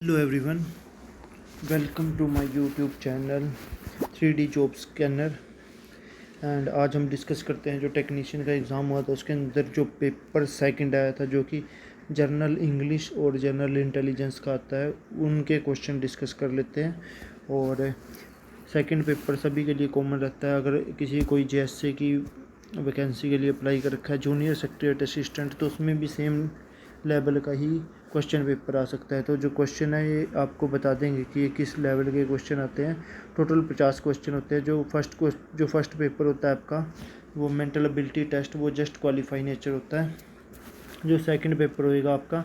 Hello everyone, welcome to my YouTube channel 3D job scanner. And आज हम discuss करते हैं जो टेक्नीशियन का एग्ज़ाम हुआ था उसके अंदर जो पेपर सेकंड आया था जो कि जनरल इंग्लिश और जनरल इंटेलिजेंस का आता है, उनके क्वेश्चन डिस्कस कर लेते हैं। और सेकंड पेपर सभी के लिए कॉमन रहता है। अगर किसी कोई JSA की वैकेंसी के लिए अप्लाई कर रखा है जूनियर सेक्रेटरी असिस्टेंट, तो उसमें भी सेम लेवल का ही क्वेश्चन पेपर आ सकता है। तो जो क्वेश्चन है ये आपको बता देंगे कि ये किस लेवल के क्वेश्चन आते हैं। टोटल 50 क्वेश्चन होते हैं। जो फर्स्ट पेपर होता है आपका, वो मेंटल एबिलिटी टेस्ट, वो जस्ट क्वालिफाई नेचर होता है। जो सेकंड पेपर होएगा आपका,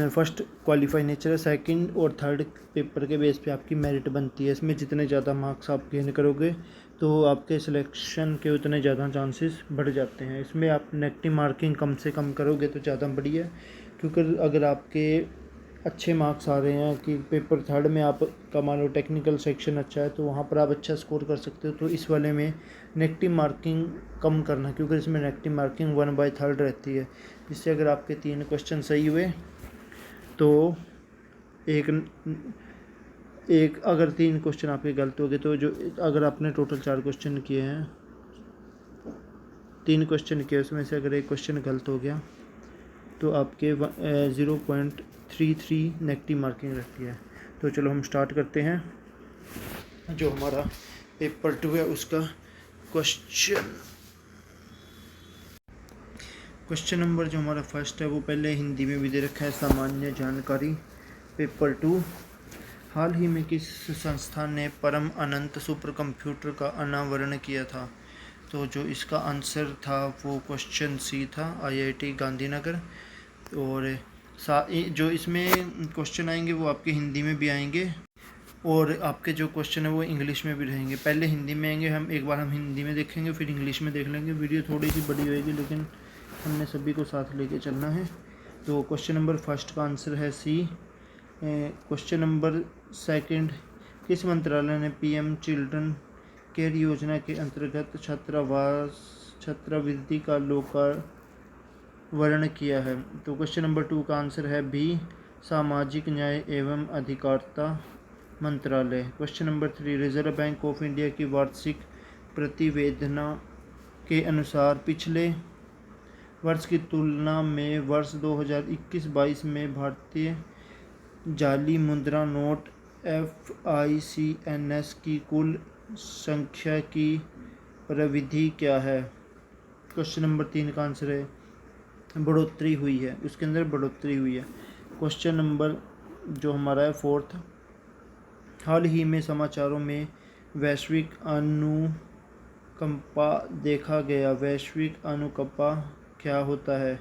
फर्स्ट क्वालिफाई नेचर है। सेकंड और थर्ड पेपर के बेस पे आपकी मेरिट बनती है। इसमें जितने ज़्यादा मार्क्स आप गेन करोगे तो आपके सिलेक्शन के उतने ज़्यादा चांसेस बढ़ जाते हैं। इसमें आप नेगेटिव मार्किंग कम से कम करोगे तो ज़्यादा बढ़िया है, क्योंकि अगर आपके अच्छे मार्क्स आ रहे हैं कि पेपर थर्ड में आपका मान लो टेक्निकल सेक्शन अच्छा है तो वहाँ पर आप अच्छा स्कोर कर सकते हो। तो इस वाले में नेगेटिव मार्किंग कम करना, क्योंकि इसमें नेगेटिव मार्किंग 1/3 रहती है, जिससे अगर आपके 3 क्वेश्चन सही हुए तो एक अगर 3 क्वेश्चन आपके गलत हो गए तो जो अगर आपने टोटल 4 क्वेश्चन किए हैं, 3 क्वेश्चन किए, उसमें से अगर एक क्वेश्चन गलत हो गया तो आपके 0.33 नेगेटिव मार्किंग रहती है। तो चलो हम स्टार्ट करते हैं। जो हमारा पेपर 2 है उसका क्वेश्चन नंबर जो हमारा फर्स्ट है वो पहले हिंदी में भी दे रखा है। सामान्य जानकारी पेपर 2। हाल ही में किस संस्थान ने परम अनंत सुपर कंप्यूटर का अनावरण किया था? तो जो इसका आंसर था वो क्वेश्चन सी था, IIT गांधीनगर। और जो इसमें क्वेश्चन आएंगे वो आपके हिंदी में भी आएंगे और आपके जो क्वेश्चन है वो इंग्लिश में भी रहेंगे। पहले हिंदी में आएंगे, हम हिंदी में देखेंगे, फिर इंग्लिश में देख लेंगे। वीडियो थोड़ी सी बड़ी होएगी लेकिन हमने सभी को साथ लेके चलना है। तो क्वेश्चन नंबर फर्स्ट का आंसर है सी। क्वेश्चन नंबर सेकंड, किस मंत्रालय ने PM चिल्ड्रन केयर योजना के अंतर्गत छात्रवृत्ति का लोकार्पण किया है? तो क्वेश्चन नंबर 2 का आंसर है बी, सामाजिक न्याय एवं अधिकारिता मंत्रालय। Question number 3, reserve bank of India की वार्षिक प्रतिवेदन के अनुसार पिछले वर्ष की तुलना में वर्ष 2021-22 में भारतीय जाली मुद्रा नोट FICNS की कुल संख्या की प्रवृद्धि क्या है? क्वेश्चन नंबर 3 का आंसर है बढ़ोतरी हुई है, उसके अंदर बढ़ोतरी हुई है। क्वेश्चन नंबर जो हमारा है फोर्थ, हाल ही में समाचारों में वैश्विक अनुकंपा देखा गया। वैश्विक अनुकंपा क्या होता है?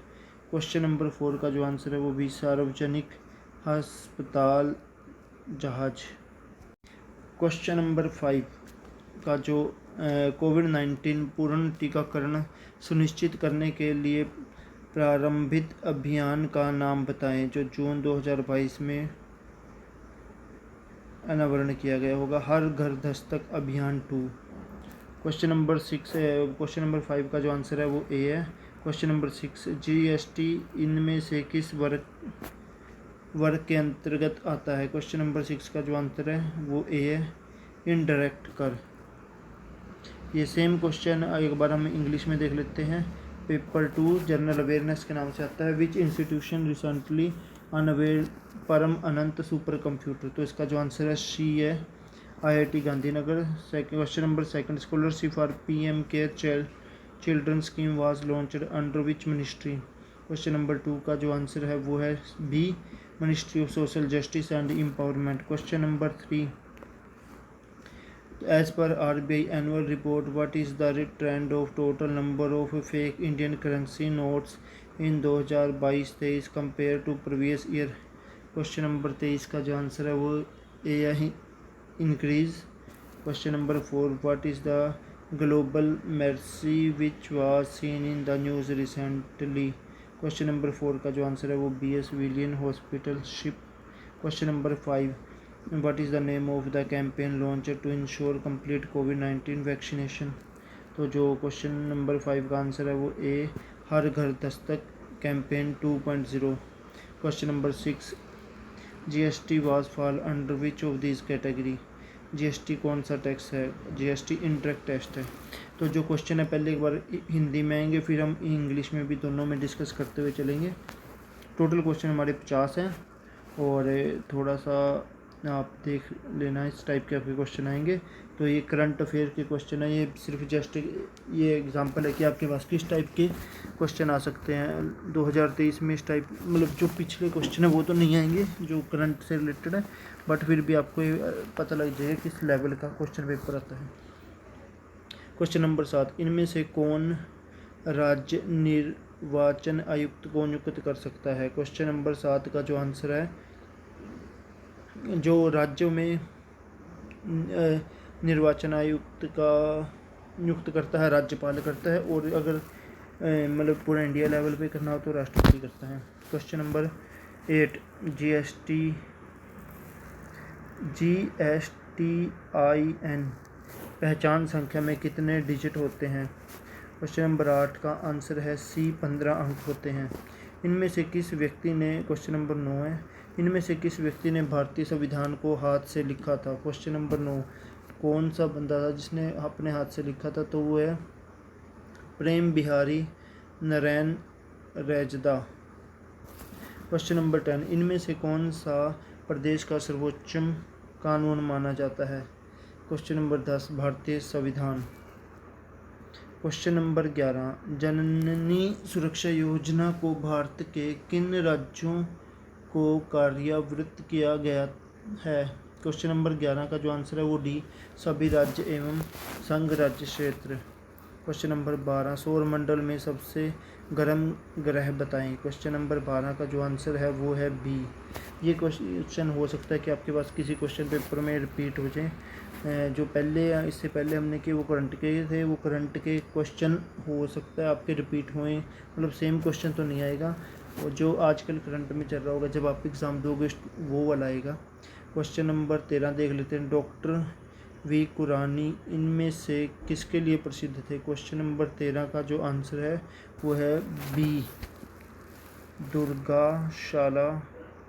क्वेश्चन नंबर 4 का जो आंसर है वो भी सार्वजनिक अस्पताल जहाज। क्वेश्चन नंबर 5 का जो कोविड-19 पूर्ण टीकाकरण सुनिश्चित करने के लिए प्रारंभित अभियान का नाम बताएं, जो जून 2022 में अनावरण किया गया होगा। हर घर दस्तक अभियान 2। क्वेश्चन नंबर 5 का जो आंसर है वो ए है। क्वेश्चन नंबर 6, GST इनमें से किस वर्ग के अंतर्गत आता है? क्वेश्चन नंबर 6 का जो आंसर है वो ए है, इनडायरेक्ट कर। ये सेम क्वेश्चन एक बार हम इंग्लिश में देख लेते हैं। पेपर 2 जनरल अवेयरनेस के नाम से आता है। विच इंस्टीट्यूशन रिसेंटली अनवेल्ड परम अनंत सुपर कंप्यूटर? तो इसका जो आंसर है सी है, IIT Gandhinagar. Question number 2, scholarship for PM care children scheme was launched under which ministry? Question number 2 का जो आंसर है वो है B, ministry of social justice and empowerment. Question number 3, as per RBI annual report, what is the trend of total number of fake Indian currency notes in 2022-23 compared to previous year? Question number 23 का जो answer है वो ए है, increase. Question number 4, what is the global emergency which was seen in the news recently? Question number 4 का जो answer है वो B है, civilian hospital ship. Question number 5, what is the name of the campaign launched to ensure complete COVID-19 vaccination? तो जो question number 5 का answer है वो ए, हर घर Dastak campaign 2.0। Question number 6, GST was fall under which of this category? GST कौन सा tax है? GST indirect tax है। तो जो क्वेश्चन है पहले एक बार हिंदी में आएंगे, फिर हम इंग्लिश में भी दोनों में डिस्कस करते हुए चलेंगे। टोटल क्वेश्चन हमारे 50 हैं और थोड़ा सा आप देख लेना, इस टाइप के आपके क्वेश्चन आएंगे। तो ये करंट अफेयर के क्वेश्चन है, ये सिर्फ जस्ट ये एग्जांपल है कि आपके पास किस टाइप के क्वेश्चन आ सकते हैं 2023 में। इस टाइप मतलब जो पिछले क्वेश्चन है वो तो नहीं आएंगे जो करंट से रिलेटेड है, बट फिर भी आपको ये पता लग जाएगा किस लेवल का क्वेश्चन पेपर आता है। क्वेश्चन नंबर 7, इनमें से कौन राज्य निर्वाचन आयुक्त को नियुक्त कर सकता है? क्वेश्चन नंबर 7 का जो आंसर है, जो राज्यों में निर्वाचन आयुक्त का नियुक्त करता है राज्यपाल करता है, और अगर मतलब पूरा इंडिया लेवल पे करना हो तो राष्ट्रपति करता है। क्वेश्चन नंबर 8, GSTIN पहचान संख्या में कितने डिजिट होते हैं? क्वेश्चन नंबर 8 का आंसर है C, 15 अंक होते हैं। इनमें से किस व्यक्ति ने, क्वेश्चन नंबर 9 है, इनमें से किस व्यक्ति ने भारतीय संविधान को हाथ से लिखा था? क्वेश्चन नंबर 9, कौन सा बंदा था जिसने अपने हाथ से लिखा था? तो वो है प्रेम बिहारी नरैन रैजदा। क्वेश्चन नंबर 10, इनमें से कौन सा प्रदेश का सर्वोच्च कानून माना जाता है? क्वेश्चन नंबर 10, भारतीय संविधान। क्वेश्चन नंबर 11, जननी सुरक्षा योजना को भारत के किन राज्यों को कार्यान्वित किया गया है? क्वेश्चन नंबर 11 का जो आंसर है वो डी, सभी राज्य एवं संघ राज्य क्षेत्र। क्वेश्चन नंबर 12, सौर मंडल में सबसे गर्म ग्रह बताएं। क्वेश्चन नंबर 12 का जो आंसर है वो है बी। ये क्वेश्चन हो सकता है कि आपके पास किसी क्वेश्चन पेपर में रिपीट हो जाए, जो पहले इससे पहले हमने किए वो करंट के थे, वो करंट के क्वेश्चन हो सकता है आपके रिपीट हुए, मतलब सेम क्वेश्चन तो नहीं आएगा, और जो आजकल करंट में चल रहा होगा जब आप एग्ज़ाम दोगे वो वाला आएगा। क्वेश्चन नंबर 13 देख लेते हैं, डॉक्टर वी कुरानी इनमें से किसके लिए प्रसिद्ध थे? क्वेश्चन नंबर 13 का जो आंसर है वो है बी, दुर्गाशाला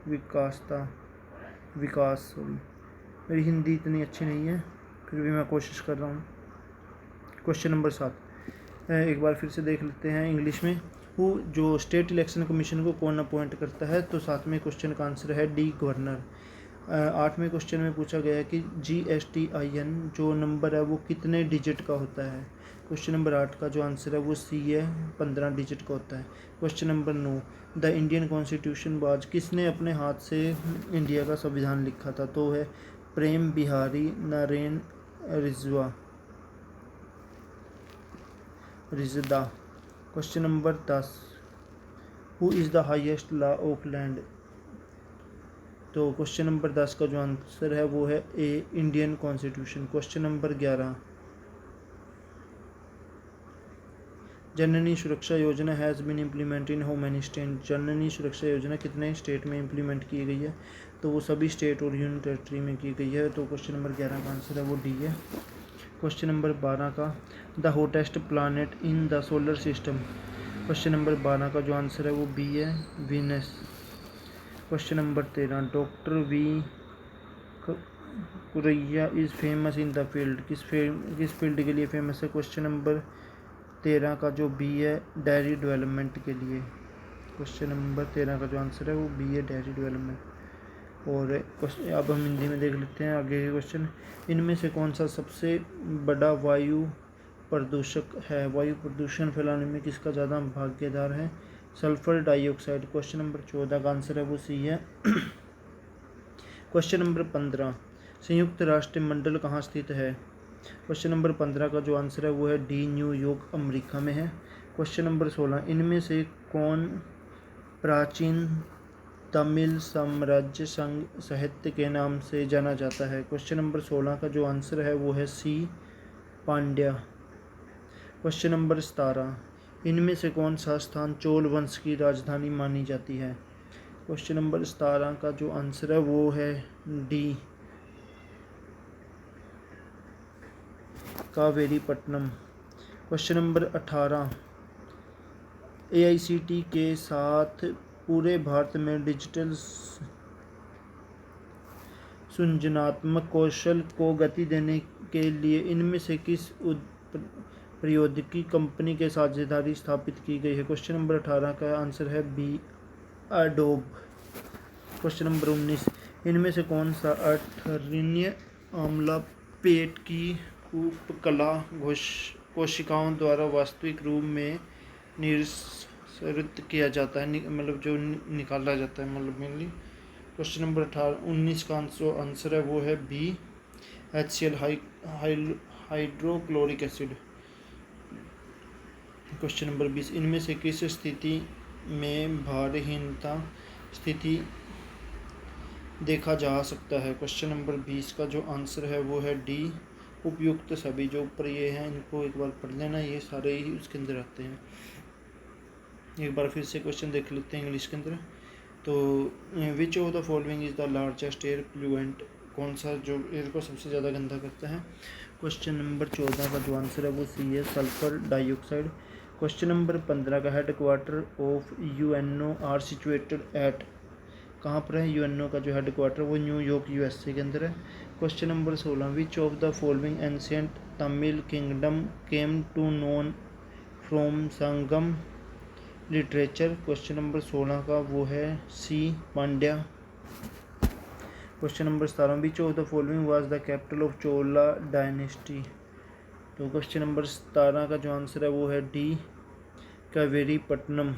विकास। मेरी हिंदी इतनी अच्छी नहीं है, फिर भी मैं कोशिश कर रहा हूँ। क्वेश्चन नंबर 7 एक बार फिर से देख लेते हैं इंग्लिश में। वो जो स्टेट इलेक्शन कमीशन को कौन अपॉइंट करता है? तो 7वें क्वेश्चन का आंसर है डी, गवर्नर। 8वें क्वेश्चन में पूछा गया है कि GSTIN जो नंबर है वो कितने डिजिट का होता है? क्वेश्चन नंबर 8 का जो आंसर है वो सी है, 15 डिजिट का होता है। Question number 9, the Indian constitution बाज किसने अपने हाथ से इंडिया का संविधान लिखा था? तो है Prem Behari Narain Raizada. Question number 10, who is the highest law of land? तो क्वेश्चन नंबर 10 का जो आंसर है वो है A, Indian constitution. Question number 11, Janani Suraksha Yojana has been implement in how many state? Janani Suraksha Yojana कितने स्टेट में इम्प्लीमेंट की गई है? तो वो सभी स्टेट और यूनियन टेरिटरी में की गई है। तो क्वेश्चन नंबर 11 का आंसर है वो डी है। क्वेश्चन नंबर 12 का, the hottest planet in the solar system? Question number 12 का जो आंसर है वो बी है, Venus. Question number 13, doctor V Kurien is famous in the field? किस फील्ड के लिए फेमस है? क्वेश्चन नंबर 13 का जो बी है, डेयरी डेवलपमेंट के लिए। क्वेश्चन नंबर 13 का जो आंसर है वो बी है, डेयरी डेवलपमेंट। और अब हम हिंदी में देख लेते हैं आगे के क्वेश्चन। इनमें से कौन सा सबसे बड़ा वायु प्रदूषक है? वायु प्रदूषण फैलाने में किसका ज़्यादा भागीदार है? Sulphur dioxide. क्वेश्चन नंबर 14 का आंसर है वो सी है। क्वेश्चन नंबर 15, संयुक्त राष्ट्र मंडल कहाँ स्थित है? क्वेश्चन नंबर 15 का जो आंसर है वो है डी, न्यूयॉर्क अमेरिका में है। क्वेश्चन नंबर 16, इनमें से कौन प्राचीन तमिल साम्राज्य संघ साहित्य के नाम से जाना जाता है? क्वेश्चन नंबर 16 का जो आंसर है वो है सी, पांड्या। क्वेश्चन नंबर 17, इनमें से कौन सा स्थान चोल वंश की राजधानी मानी जाती है? क्वेश्चन नंबर 17 का जो आंसर है वो है D, Kaveripattinam. Question number 18, AICTE के साथ पूरे भारत में डिजिटल सृजनात्मक कौशल को गति देने के लिए इनमें से किस प्रौद्योगिकी कंपनी के साझेदारी स्थापित की गई है? क्वेश्चन नंबर 18 का आंसर है बी, एडोब। क्वेश्चन नंबर 19, इनमें से कौन सा अठर्नीय आम्ल पेट की उपकला कोशिकाओं द्वारा वास्तविक रूप में निःसृत किया जाता है, मतलब जो निकाला जाता है, मतलब मेनली। क्वेश्चन नंबर 19 का आंसर है वो है B, HCl hydrochloric acid. Question number 20, इनमें से किस स्थिति में भारहीनता स्थिति देखा जा सकता है? क्वेश्चन नंबर 20 का जो आंसर है वो है डी, उपयुक्त सभी। जो ऊपर ये हैं इनको एक बार पढ़ लेना, ये सारे ही उसके अंदर आते हैं। एक बार फिर से क्वेश्चन देख लेते हैं इंग्लिश के अंदर। तो which of the following is the largest air pollutant, कौन सा जो एयर को सबसे ज़्यादा गंदा करता है? क्वेश्चन नंबर 14 का जो आंसर है वो सी है, सल्फर डाइऑक्साइड। क्वेश्चन नंबर 15 का headquarter of UNO are situated at, कहाँ पर है UNO का जो हेड क्वार्टर, वो न्यूयॉर्क USA के अंदर है। Question number 16, which of the following ancient Tamil kingdom came to known from Sangam literature? Question number 16 का वो है C, Pandya. Question number 17, which of the following was the capital of Chola dynasty? तो question number 17 का जो answer है वो है डी, कावेरीपट्टनम।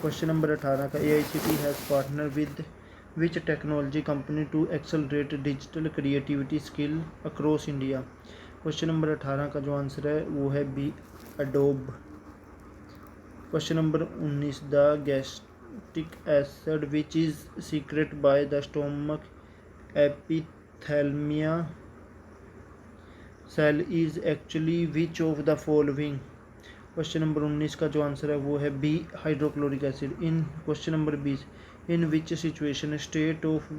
क्वेश्चन नंबर 18 का AICTE has partner with which technology company to accelerate digital creativity skill across India? Question number 18 का जो answer है वो है B, Adobe. Question number 19, the gastric acid which is secret by the stomach epithelium cell is actually which of the following? Question number 19 का जो answer है वो है B, hydrochloric acid. In question number 20, in which situation state of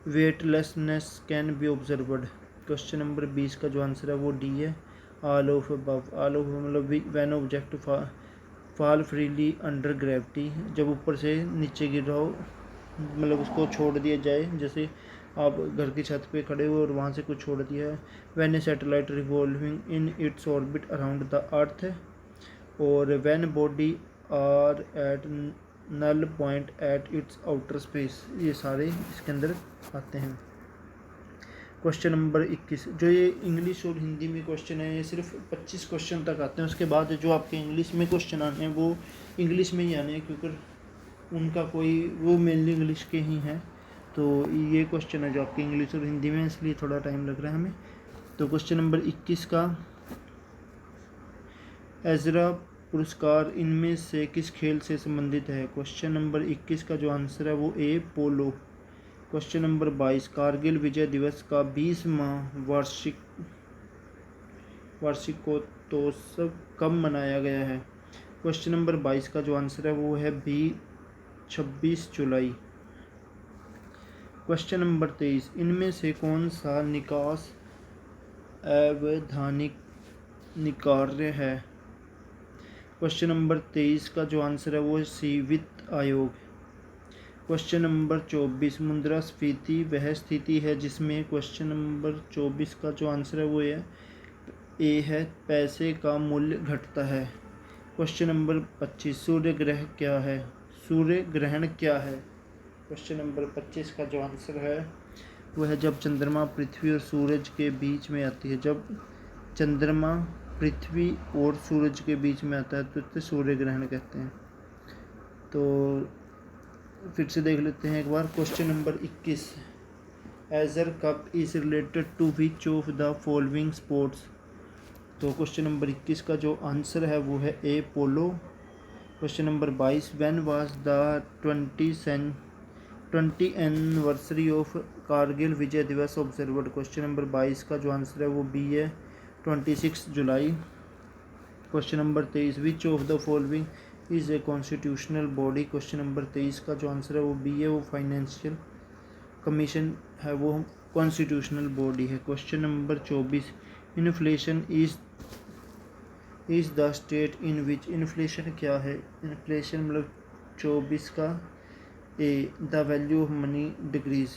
weightlessness can be observed? Question number 20 का जो answer है वो D है, all of above. All of मतलब when object fall freely under gravity, जब ऊपर से नीचे गिर रहा हो, मतलब उसको छोड़ दिया जाए, जैसे आप घर की छत पे खड़े हो और वहाँ से कुछ छोड़ दिया है। When a satellite revolving in its orbit around the earth, और when body are at null point at its outer space, ये सारे इसके अंदर आते हैं। क्वेश्चन नंबर 21, जो ये इंग्लिश और हिंदी में क्वेश्चन है ये सिर्फ 25 क्वेश्चन तक आते हैं। उसके बाद जो आपके इंग्लिश में क्वेश्चन आने हैं वो इंग्लिश में ही आने हैं, क्योंकि उनका कोई वो मेनली इंग्लिश के ही हैं। तो ये क्वेश्चन है जो आपके इंग्लिश और हिंदी में, इसलिए थोड़ा टाइम लग रहा है हमें। तो क्वेश्चन नंबर 21 का, एजरा पुरस्कार इनमें से किस खेल से संबंधित है? क्वेश्चन नंबर 21 का जो आंसर है वो ए, polo. Question number 22, Kargil Vijay दिवस का 20वां वार्षिकोत्सव कब मनाया गया है? क्वेश्चन नंबर 22 का जो आंसर है वो है बी, 26 जुलाई। क्वेश्चन नंबर 23, इनमें से कौन सा निकास अवैधानिक निकार्य है? क्वेश्चन नंबर 23 का जो आंसर है वो है सी, वित्त आयोग। क्वेश्चन नंबर 24, मुद्रास्फीति वह स्थिति है जिसमें, क्वेश्चन नंबर 24 का जो आंसर है वो ए है, पैसे का मूल्य घटता है। क्वेश्चन नंबर 25, सूर्य ग्रह क्या है? सूर्य ग्रहण क्या है? क्वेश्चन नंबर 25 का जो आंसर है वो है जब चंद्रमा पृथ्वी और सूरज के बीच में आती है। जब चंद्रमा पृथ्वी और सूरज के बीच में आता है तो इसे सूर्य ग्रहण कहते हैं। तो फिर से देख लेते हैं एक बार। Question number 21, Ezra cup is related to which of the following sports? तो क्वेश्चन नंबर 21 का जो आंसर है वो है A, polo. Question number 22, when was the 20 anniversary of Kargil Vijay Diwas observed? Question number 22 का जो आंसर है वो बी है, 26 July. Question number 23, which of the following is a constitutional body? Question number 23 का जो आंसर है वो बी है, वो फाइनेंशियल कमीशन है, वो कॉन्स्टिट्यूशनल बॉडी है। Question number 24, inflation is the state in which, inflation क्या है? इन्फ्लेशन मतलब 24 का A, the value of money decrease,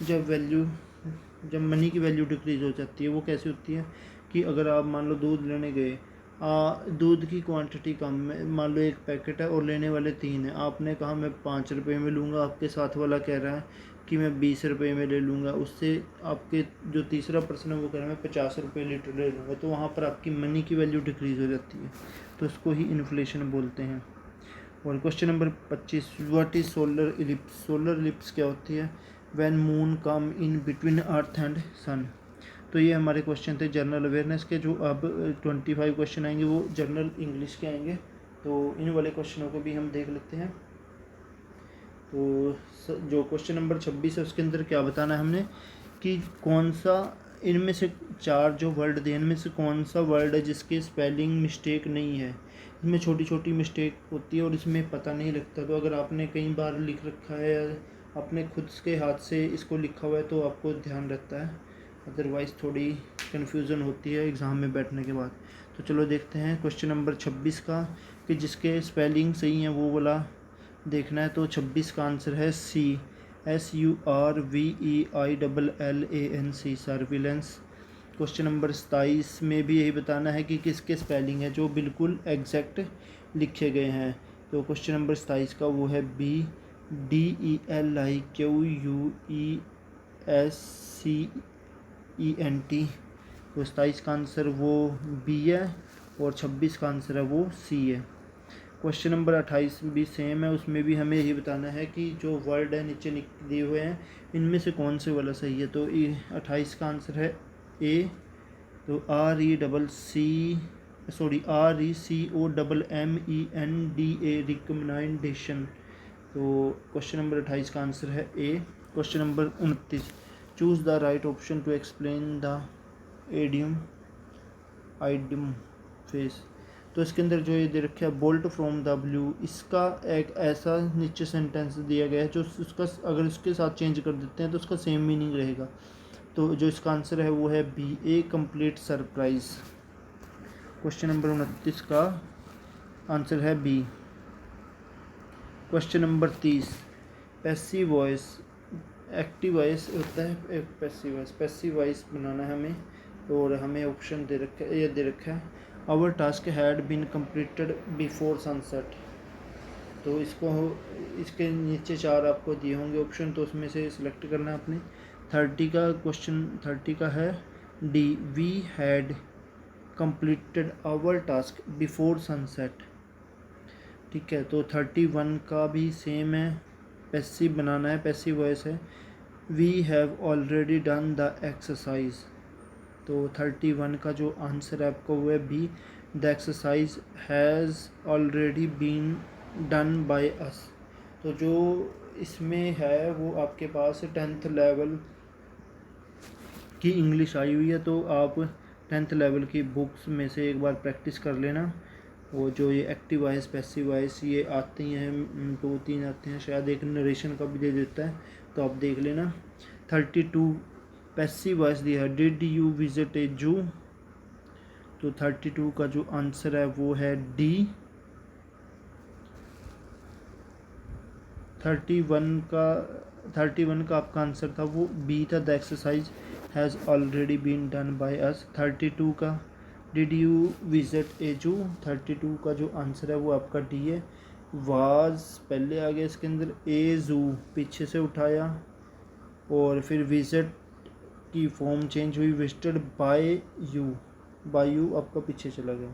जब मनी की वैल्यू डिक्रीज़ हो जाती है, वो कैसे होती है कि अगर आप मान लो दूध लेने गए, दूध की क्वांटिटी कम है, मान लो 1 पैकेट है और लेने वाले 3 हैं, आपने कहा मैं 5 रुपये में लूँगा, आपके साथ वाला कह रहा है कि मैं 20 रुपये में ले लूँगा, उससे आपके जो तीसरा पर्सन है वो कह रहा है मैं 50 रुपये लीटर ले लूँगा, तो वहाँ पर आपकी मनी की वैल्यू डिक्रीज़ हो जाती है, तो उसको ही इन्फ्लेशन बोलते हैं। और question number 25, what is solar eclipse? Solar eclipse क्या होती है? When moon come in between earth and sun. तो ये हमारे क्वेश्चन थे जनरल अवेयरनेस के। जो अब 25 क्वेश्चन आएंगे वो जनरल इंग्लिश के आएंगे, तो इन वाले क्वेश्चनों को भी हम देख लेते हैं। तो जो क्वेश्चन नंबर 26 है उसके अंदर क्या बताना है हमने कि कौन सा इनमें से 4 जो वर्ड दिए इनमें से कौन सा वर्ड है जिसके स्पेलिंग मिस्टेक नहीं है। इसमें छोटी छोटी मिस्टेक होती है और इसमें पता नहीं लगता, तो अगर आपने कई बार लिख रखा है या अपने खुद के हाथ से इसको लिखा हुआ है तो आपको ध्यान रहता है, अदरवाइज़ थोड़ी कन्फ्यूज़न होती है एग्ज़ाम में बैठने के बाद। तो चलो देखते हैं क्वेश्चन नंबर 26 का, कि जिसके स्पेलिंग सही हैं वो वाला देखना है। तो 26 का आंसर है सी, SURVEILLANC, सर्विलेंस। क्वेश्चन नंबर 27 में भी यही बताना है कि किसके स्पेलिंग है जो बिल्कुल एग्जैक्ट लिखे गए हैं। तो क्वेश्चन नंबर 27 का वो है BDELIQUESCENT। तो 27 का आंसर वो बी है और 26 का आंसर है वो सी है। क्वेश्चन नंबर 28 भी सेम है, उसमें भी हमें यही बताना है कि जो वर्ड है नीचे दिए हुए हैं इनमें से कौन से वाला सही है। तो 28 का आंसर है ए। तो RECOMMENDA, रिकमेंडेशन। तो क्वेश्चन नंबर 28 का आंसर है A. Question number 29, choose the right option to explain the idiom face. तो इसके अंदर जो ये दे रखा है बोल्ट फ्रॉम द ब्लू, इसका एक ऐसा नीचे सेंटेंस दिया गया है जो उसका अगर इसके साथ चेंज कर देते हैं तो उसका सेम मीनिंग रहेगा। तो जो इसका आंसर है वो है B, a complete surprise. Question number 29 का आंसर है B. Question number 30, passive voice, active voice होता है एक पैसिव वॉइस बनाना है हमें, और हमें ऑप्शन दे रखा है, ये दे रखा है our task had been completed before sunset. तो इसके नीचे 4 आपको दिए होंगे ऑप्शन, तो उसमें से सिलेक्ट करना है आपने। 30 का क्वेश्चन 30 का है D, we had completed our task before sunset. ठीक है, तो 31 का भी सेम है, पैसिव बनाना है, पैसिव वॉइस है, we have already done the exercise. तो 31 का जो आंसर है आपको वो है B, the exercise has already been done by us. तो जो इसमें है वो आपके पास 10th लेवल की इंग्लिश आई हुई है, तो आप 10th लेवल की बुक्स में से एक बार प्रैक्टिस कर लेना। वो जो ये एक्टिव वॉइस पैसिव वॉइस ये आती हैं 2-3 आते हैं, शायद एक नरेशन का भी दे देता है, तो आप देख लेना। 32 पैसिव वॉइस दिया है, डिड यू विजिट ए जू। तो 32 का जो आंसर है वो है डी। 31 का आपका आंसर था वो बी था, the exercise has already been done by us. 32 का डिड यू विजिट ए जू, 32 का जो आंसर है वो आपका डी है। वाज पहले आ गया इसके अंदर, ए जू पीछे से उठाया और फिर विजिट की फॉर्म चेंज हुई, विजिटेड बाय यू आपका पीछे चला गया।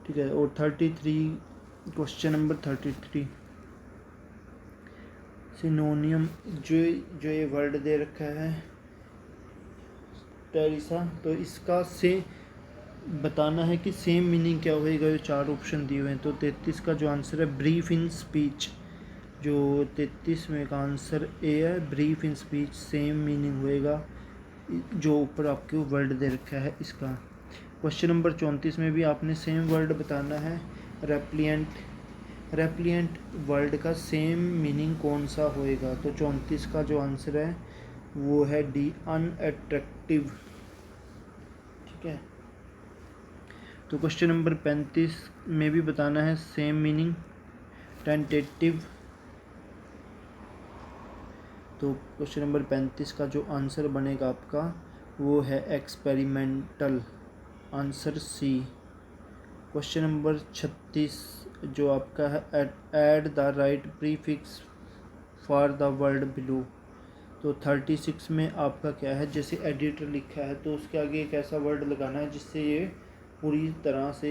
ठीक है, और 33 क्वेश्चन नंबर 33, सिनोनियम, जो ये वर्ड दे रखा है टेरिसा, तो इसका से बताना है कि सेम मीनिंग क्या होएगा। जो 4 ऑप्शन दिए हुए हैं, तो 33 का जो आंसर है ब्रीफ इन स्पीच। जो 33 में का आंसर ए है, brief in speech same meaning होएगा जो ऊपर आपके वर्ड दे रखा है इसका। क्वेश्चन नंबर 34 में भी आपने सेम वर्ड बताना है, रेप्लिएंट वर्ड का सेम मीनिंग कौन सा होएगा। तो 34 का जो आंसर है वो है डी, अनअट्रैक्टिव। ठीक है, तो क्वेश्चन नंबर 35 में भी बताना है सेम मीनिंग, टेंटेटिव। तो क्वेश्चन नंबर 35 का जो आंसर बनेगा आपका वो है experimental, answer C. Question number 36 जो आपका है add the right prefix for the word below. तो 36 में आपका क्या है, जैसे एडिटर लिखा है तो उसके आगे एक ऐसा वर्ड लगाना है जिससे ये पूरी तरह से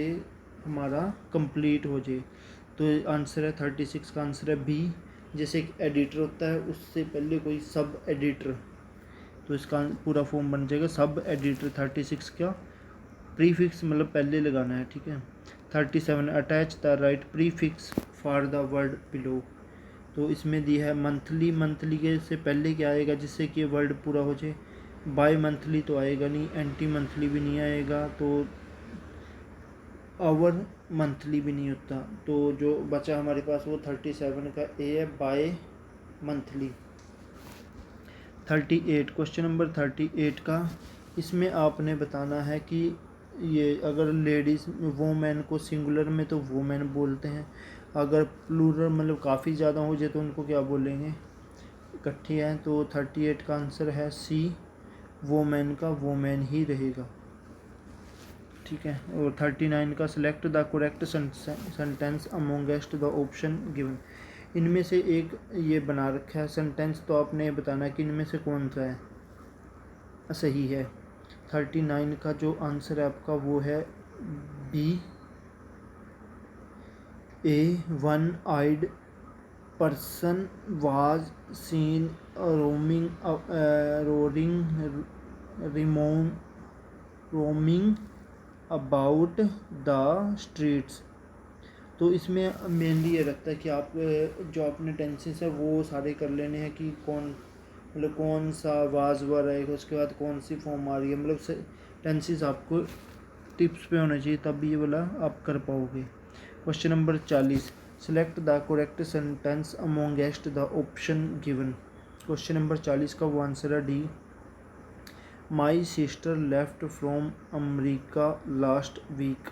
हमारा कंप्लीट हो जाए। तो आंसर है 36 का आंसर है बी। जैसे एक एडिटर होता है उससे पहले कोई सब एडिटर, तो इसका पूरा फॉर्म बन जाएगा सब एडिटर। 36 का प्रीफिक्स मतलब पहले लगाना है, ठीक है। 37 attach the right prefix for the word below. तो इसमें दी है मंथली, मंथली के से पहले क्या आएगा जिससे कि वर्ड पूरा हो जाए। बाई मंथली तो आएगा नहीं, एंटी मंथली भी नहीं आएगा, तो आवर मंथली भी नहीं होता। तो जो बचा हमारे पास वो 37 का ए है, बाय मंथली। 38 क्वेश्चन नंबर 38 का, इसमें आपने बताना है कि ये अगर लेडीज़ वोमेन को सिंगुलर में तो वोमेन बोलते हैं, अगर प्लूरल मतलब काफ़ी ज़्यादा हो जाए तो उनको क्या बोलेंगे, इकट्ठी हैं। तो 38 का आंसर है सी, वोमेन का वोमेन ही रहेगा, ठीक है। और 39 का select the correct sentence amongst the option given. इनमें से एक ये बना रखा है सेंटेंस, तो आपने बताना है कि इनमें से कौन सा है सही है। 39 का जो आंसर है आपका वो है B, a one eyed person was seen roaming about the streets. तो इसमें मेनली ये रहता है कि आप जो अपने टेंसेस है वो सारे कर लेने हैं कि कौन मतलब कौन सा वाज हुआ रहेगा, उसके बाद कौन सी फॉर्म आ रही है, मतलब टेंसेस आपको टिप्स पे होना चाहिए तब ये वाला आप कर पाओगे। Question number 40 select the correct sentence amongst the option given. Question number 40 का वो आंसर है D, my sister left from America last week,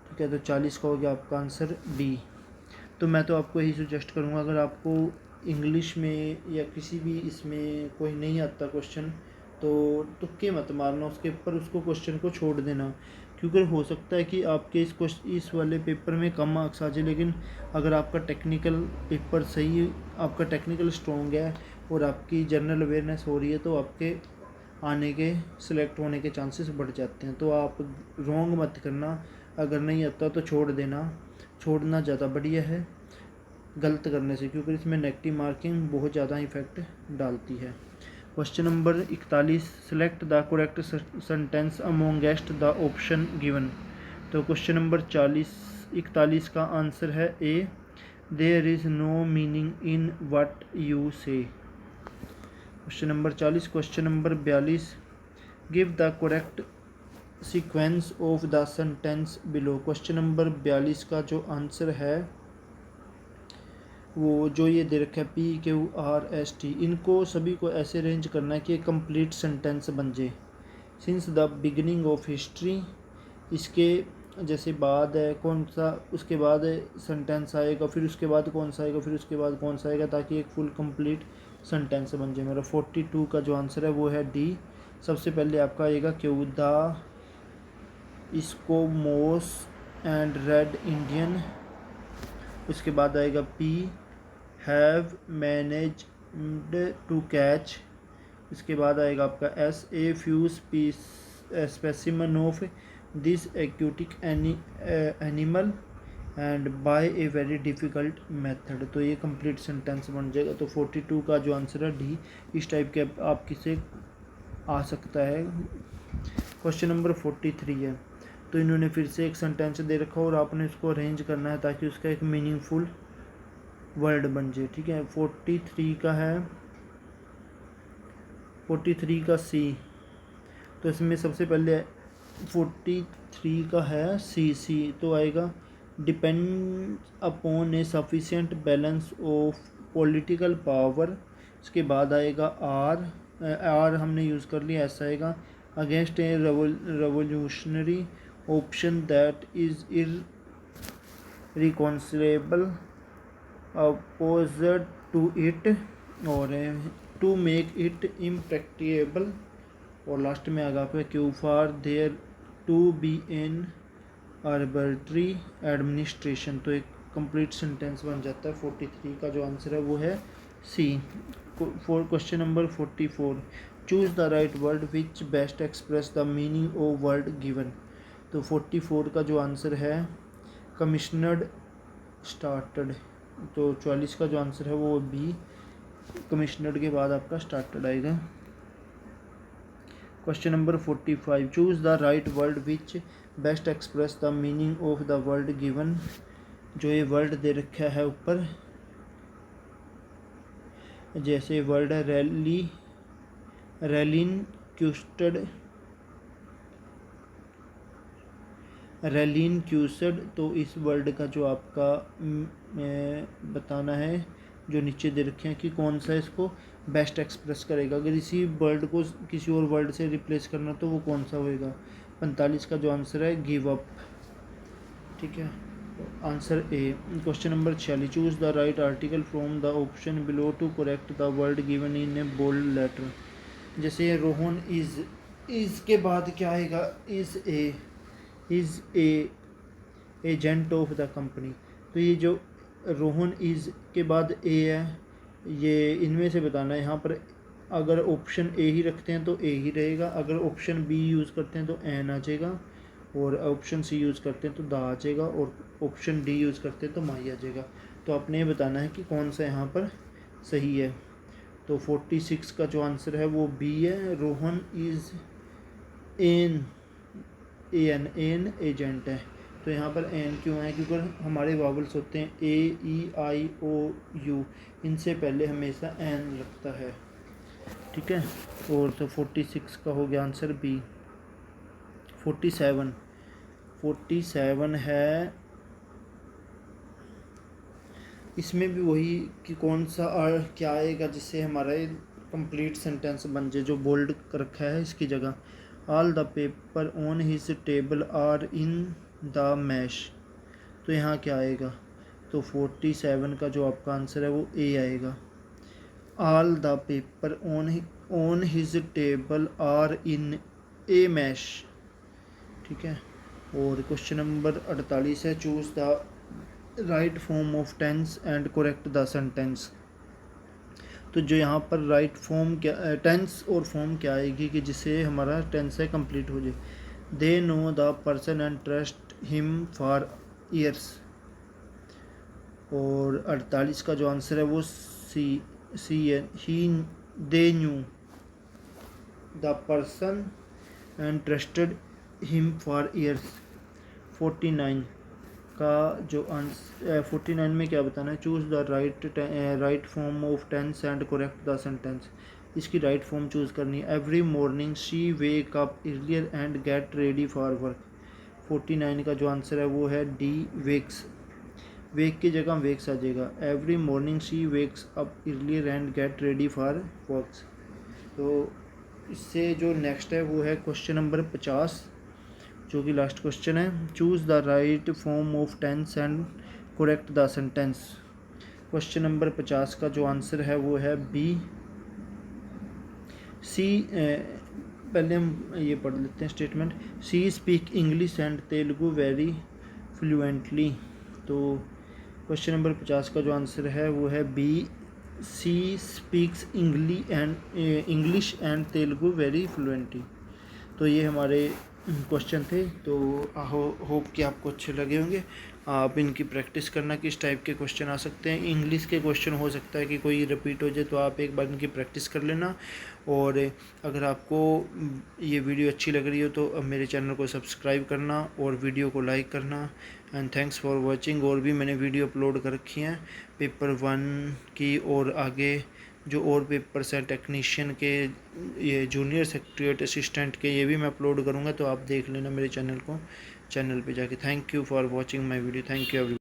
ठीक है। तो 40 का हो गया आपका आंसर डी। तो मैं तो आपको यही सजेस्ट करूँगा, अगर आपको इंग्लिश में या किसी भी इसमें कोई नहीं आता क्वेश्चन तो तुक्के मत मारना उसके ऊपर, उसको क्वेश्चन को छोड़ देना, क्योंकि हो सकता है कि आपके इस वाले पेपर में कम मार्क्स आ जाए, लेकिन अगर आपका टेक्निकल पेपर सही, आपका टेक्निकल स्ट्रॉन्ग है और आपकी जनरल अवेयरनेस हो रही है तो आपके आने के सिलेक्ट होने के चांसेस बढ़ जाते हैं। तो आप रॉन्ग मत करना, अगर नहीं आता तो छोड़ देना, छोड़ना ज़्यादा बढ़िया है गलत करने से, क्योंकि इसमें नेगेटिव मार्किंग बहुत ज़्यादा इफेक्ट डालती है। Question number 41 select the correct sentence amongst the option given. तो क्वेश्चन नंबर 41 का आंसर है A, there is no meaning in what you say. Question number 40 question number 42 give the correct sequence of the sentence below. Question number 42 का जो answer है वो जो ये दे रखा है PQRST, इनको सभी को ऐसे अरेंज करना है कि एक कंप्लीट सेंटेंस बन जाए। Since the beginning of history, इसके जैसे बाद है कौन सा, उसके बाद सेंटेंस आएगा, फिर उसके बाद कौन सा आएगा, फिर उसके बाद कौन सा आएगा, ताकि एक फुल कंप्लीट सेंटेंस बन जाए। मेरा 42 का जो आंसर है वो है डी। सबसे पहले आपका आएगा Q the Eskimos and red Indian, उसके बाद आएगा P have managed to catch, इसके बाद आएगा आपका S a few specimen of this aquatic animal and by a very difficult method. तो ये कंप्लीट सेंटेंस बन जाएगा। तो 42 का जो आंसर है डी, इस टाइप के आप किसे आ सकता है। क्वेश्चन नंबर 43 है, तो इन्होंने फिर से एक सेंटेंस दे रखा और आपने उसको अरेंज करना है ताकि उसका एक मीनिंगफुल वर्ड बन जाए, ठीक है। 43 का है 43 का सी, तो इसमें सबसे पहले 43 का है सी, तो आएगा depend upon A sufficient balance of political power, इसके बाद आएगा आर हमने यूज़ कर लिया, ऐसा आएगा against a revolutionary option that is irreconcilable opposite to it, और टू मेक इट इम्प्रैक्टिकेबल, और लास्ट में आगे पे Q for there to be an arbitrary administration. तो एक कंप्लीट सेंटेंस बन जाता है। 43 का जो आंसर है वो है C. For question number 44, choose the right word which best express the meaning of word given. तो 44 का जो आंसर है कमिश्नर्ड स्टार्टेड। तो 44 का जो आंसर है वो बी, कमिश्नर्ड के बाद आपका स्टार्टेड आएगा। Question number 45, choose the right word which best express the meaning of the word given. जो ये वर्ड दे रखा है ऊपर, जैसे वर्ड है रैली, रैलिन क्यूस्टड, रैलिन क्यूसड। तो इस वर्ड का जो आपका बताना है, जो नीचे दे रखे हैं कि कौन सा इसको बेस्ट एक्सप्रेस करेगा। अगर इसी वर्ड को किसी और वर्ड से रिप्लेस करना तो वो कौन सा होएगा। 45 का जो आंसर है गिव अप। ठीक है, answer A. Question number 46, choose the right article from the option below to correct the word given in a bold letter. जैसे रोहन इज के बाद क्या आएगा, is a agent of the company. तो ये जो रोहन इज़ के बाद ए है, ये इनमें से बताना है। यहाँ पर अगर ऑप्शन ए ही रखते हैं तो ए ही रहेगा, अगर ऑप्शन बी यूज़ करते हैं तो एन आ जाएगा, और ऑप्शन सी यूज़ करते हैं तो दा आ जाएगा, और ऑप्शन डी यूज़ करते हैं तो माई आ जाएगा। तो आपने ये बताना है कि कौन सा यहाँ पर सही है। तो 46 का जो आंसर है वो बी है, रोहन इज़ एन एजेंट है। तो यहाँ पर एन क्यों है, क्योंकि हमारे वावल्स होते हैं ए ई आई ओ यू, इनसे पहले हमेशा एन लगता है। ठीक है, और तो 46 का हो गया आंसर बी। 47 है, इसमें भी वही कि कौन सा क्या आएगा जिससे हमारा कंप्लीट सेंटेंस बन जाए। जो बोल्ड रखा है इसकी जगह, all the paper on his table are in the mess. तो यहाँ क्या आएगा, तो 47 का जो आपका आंसर है वो ए आएगा। All the paper on his table are in a mess. ठीक है, और क्वेश्चन नंबर 48 है, choose the right form of tense and correct the sentence. तो जो यहाँ पर राइट फॉर्म क्या, टेंस और फॉर्म क्या आएगी कि जिससे हमारा टेंस है कंप्लीट हो जाए। They know the person and trust him for years. और 48 का जो आंसर है वो सी है, he they knew the person and trusted him for years. 49 का जो आंसर 49 में क्या बताना है, choose the right form of tense and correct the sentence. इसकी राइट फॉर्म चूज़ करनी है। Every morning she wake up earlier and get ready for work. 49 का जो आंसर है वो है डी, वेक्स। वेक की जगह वेक्स आ जाएगा। Every morning she wakes up earlier and get ready for work. तो इससे जो नेक्स्ट है वो है क्वेश्चन नंबर 50, जो कि लास्ट क्वेश्चन है। Choose the right form of tense and correct the sentence. Question number 50 का जो आंसर है वो है बी, सी। पहले हम ये पढ़ लेते हैं statement. She speak English and Telugu very fluently. तो क्वेश्चन नंबर 50 का जो आंसर है वो है B, she speaks English and Telugu very fluently. तो ये हमारे क्वेश्चन थे। तो होप कि आपको अच्छे लगे होंगे। आप इनकी प्रैक्टिस करना, किस टाइप के क्वेश्चन आ सकते हैं। इंग्लिश के क्वेश्चन हो सकता है कि कोई रिपीट हो जाए, तो आप एक बार इनकी प्रैक्टिस कर लेना। और अगर आपको ये वीडियो अच्छी लग रही हो तो मेरे चैनल को सब्सक्राइब करना और वीडियो को लाइक करना। And thanks for watching. और भी मैंने वीडियो अपलोड कर रखी हैं पेपर 1 की, और आगे जो और पेपर्स हैं टेक्नीशियन के, ये जूनियर सेक्रेटरीट असिस्टेंट के, ये भी मैं अपलोड करूँगा। तो आप देख लेना मेरे चैनल पे जाके। Thank you for watching my video. Thank you every.